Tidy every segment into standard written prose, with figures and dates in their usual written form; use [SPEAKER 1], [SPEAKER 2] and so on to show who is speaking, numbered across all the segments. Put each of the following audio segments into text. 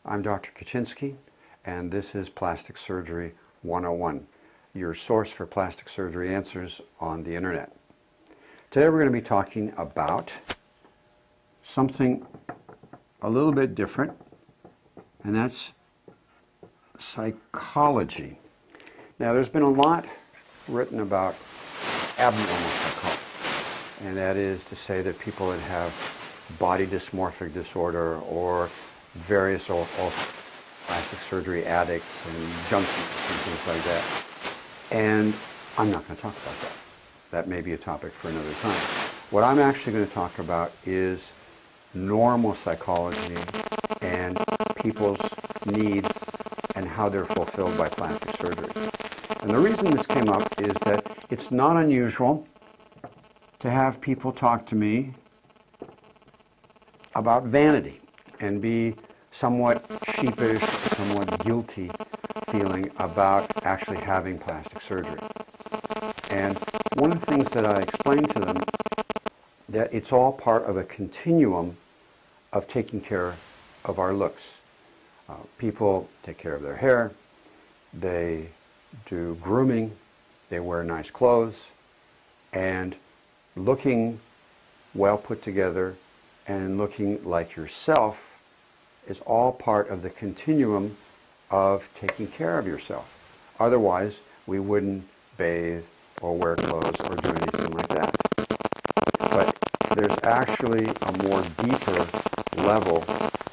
[SPEAKER 1] I'm Dr. Kaczynski, and this is Plastic Surgery 101, your source for plastic surgery answers on the internet. Today we're going to be talking about something a little bit different, and that's psychology. Now, there's been a lot written about abnormal psychology, and that is to say that people that have body dysmorphic disorder or various plastic surgery addicts and junkies and things like that. And I'm not going to talk about that. That may be a topic for another time. What I'm actually going to talk about is normal psychology and people's needs and how they're fulfilled by plastic surgery. And the reason this came up is that it's not unusual to have people talk to me about vanity and be somewhat sheepish, somewhat guilty feeling about actually having plastic surgery. And one of the things that I explain to them, that it's all part of a continuum of taking care of our looks. People take care of their hair, they do grooming, they wear nice clothes, and looking well put together and looking like yourself is all part of the continuum of taking care of yourself. Otherwise, we wouldn't bathe or wear clothes or do anything like that. But there's actually a more deeper level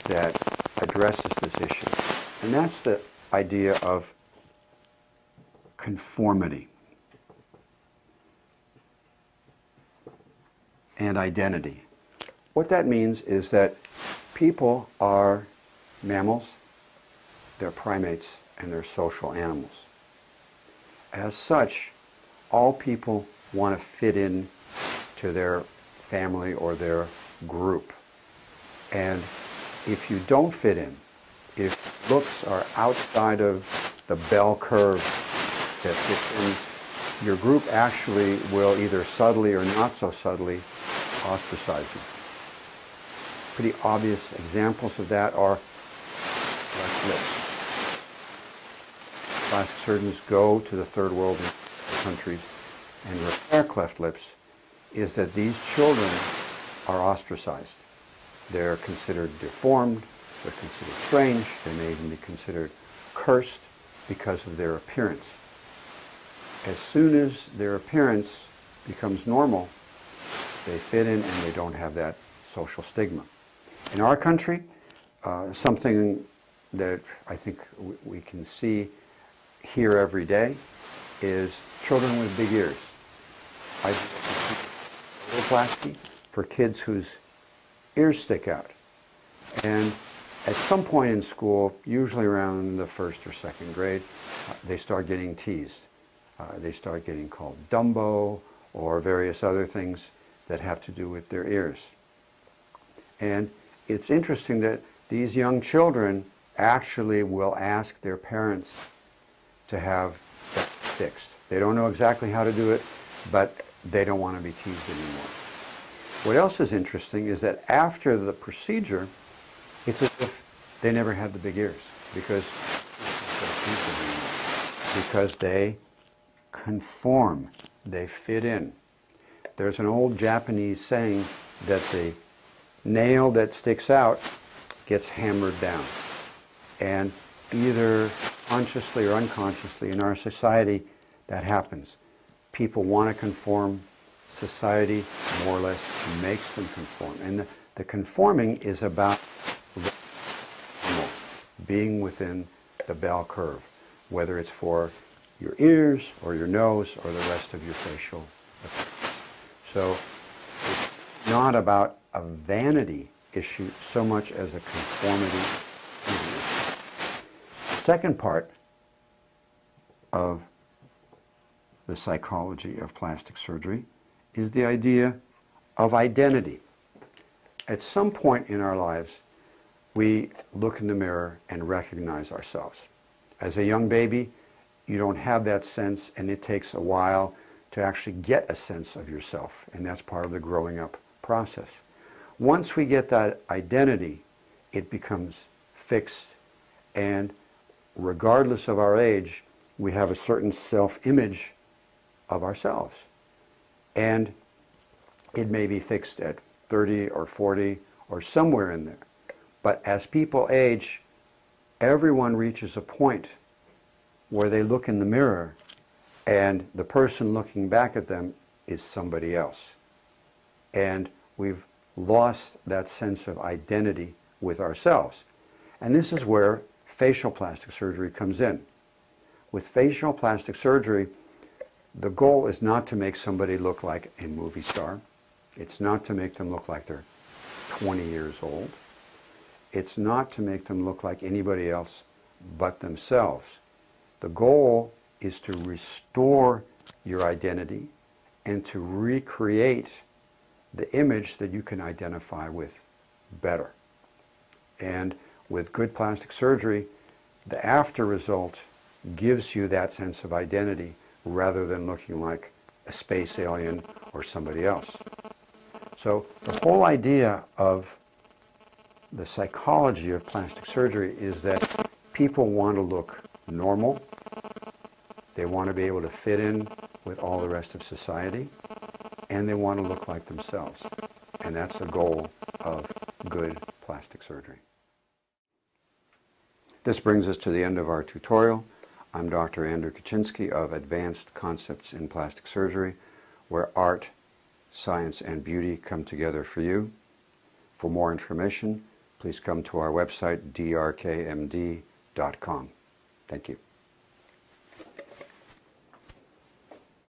[SPEAKER 1] that addresses this issue. And that's the idea of conformity and identity. What that means is that people are mammals, they're primates, and they're social animals. As such, all people want to fit in to their family or their group. And if you don't fit in, if looks are outside of the bell curve that fits in, your group actually will either subtly or not so subtly ostracize you. Pretty obvious examples of that are cleft lips. Plastic surgeons go to the third world countries and repair cleft lips is that these children are ostracized. They're considered deformed, they're considered strange, they may even be considered cursed because of their appearance. As soon as their appearance becomes normal, they fit in and they don't have that social stigma. In our country, something that I think we can hear every day is children with big ears. I do rhinoplasty for kids whose ears stick out. And at some point in school, usually around the first or second grade, they start getting teased. They start getting called Dumbo or various other things that have to do with their ears. And it's interesting that these young children actually will ask their parents to have that fixed. They don't know exactly how to do it, but they don't want to be teased anymore. What else is interesting is that after the procedure, it's as if they never had the big ears because they conform, they fit in. There's an old Japanese saying that the nail that sticks out gets hammered down. And either consciously or unconsciously in our society, that happens. People want to conform. Society, more or less, makes them conform. And the conforming is about being within the bell curve, whether it's for your ears or your nose or the rest of your facial appearance. So it's not about a vanity issue so much as a conformity issue. The second part of the psychology of plastic surgery is the idea of identity. At some point in our lives, we look in the mirror and recognize ourselves. As a young baby, you don't have that sense, and it takes a while to actually get a sense of yourself, and that's part of the growing up process. Once we get that identity, it becomes fixed And regardless of our age, we have a certain self-image of ourselves. And it may be fixed at 30 or 40 or somewhere in there. But as people age, everyone reaches a point where they look in the mirror and the person looking back at them is somebody else. And we've lost that sense of identity with ourselves. And this is where facial plastic surgery comes in. With facial plastic surgery, the goal is not to make somebody look like a movie star. It's not to make them look like they're 20 years old. It's not to make them look like anybody else but themselves. The goal is to restore your identity and to recreate the image that you can identify with better. And with good plastic surgery, the after result gives you that sense of identity rather than looking like a space alien or somebody else. So the whole idea of the psychology of plastic surgery is that people want to look normal. They want to be able to fit in with all the rest of society, and they want to look like themselves. And that's the goal of good plastic surgery. This brings us to the end of our tutorial. I'm Dr. Andrew Kaczynski of Advanced Concepts in Plastic Surgery, where art, science, and beauty come together for you. For more information, please come to our website, drkmd.com. Thank you.